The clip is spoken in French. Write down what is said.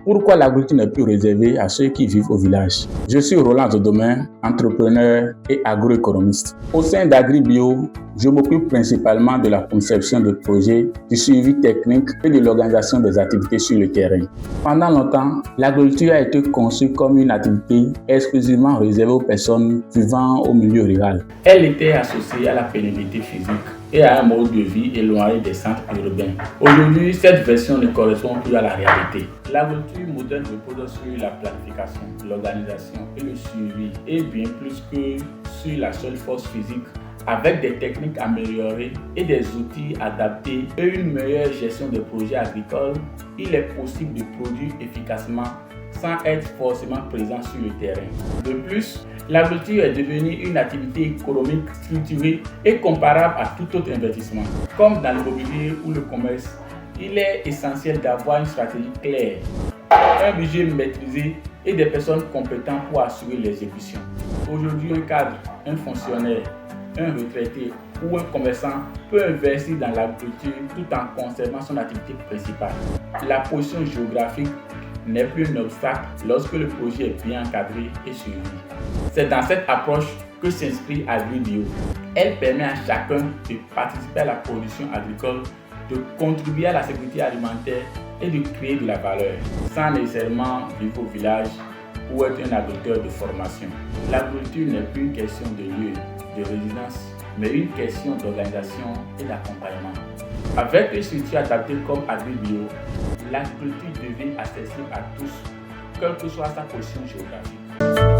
Pourquoi l'agriculture n'est plus réservée à ceux qui vivent au village? Je suis Roland Zodomain, entrepreneur et agroéconomiste. Au sein d'AgriBio, je m'occupe principalement de la conception de projets, du suivi technique et de l'organisation des activités sur le terrain. Pendant longtemps, l'agriculture a été conçue comme une activité exclusivement réservée aux personnes vivant au milieu rural. Elle était associée à la pénibilité physique et à un mode de vie éloigné des centres urbains. Aujourd'hui, cette version ne correspond plus à la réalité. L'agriculture moderne repose sur la planification, l'organisation et le suivi, et bien plus que sur la seule force physique. Avec des techniques améliorées et des outils adaptés et une meilleure gestion des projets agricoles, il est possible de produire efficacement sans être forcément présent sur le terrain. De plus, l'agriculture est devenue une activité économique structurée et comparable à tout autre investissement. Comme dans l'immobilier ou le commerce, il est essentiel d'avoir une stratégie claire, un budget maîtrisé et des personnes compétentes pour assurer l'exécution. Aujourd'hui, un cadre, un fonctionnaire, un retraité ou un commerçant peut investir dans l'agriculture tout en conservant son activité principale. La position géographique n'est plus un obstacle lorsque le projet est bien encadré et suivi. C'est dans cette approche que s'inscrit AgriBio. Elle permet à chacun de participer à la production agricole, de contribuer à la sécurité alimentaire et de créer de la valeur, sans nécessairement vivre au village ou être un agriculteur de formation. L'agriculture n'est plus une question de lieu, de résidence, mais une question d'organisation et d'accompagnement. Avec une structure adaptée comme AgriBio, l'agriculture devient accessible à tous, quelle que soit sa position géographique.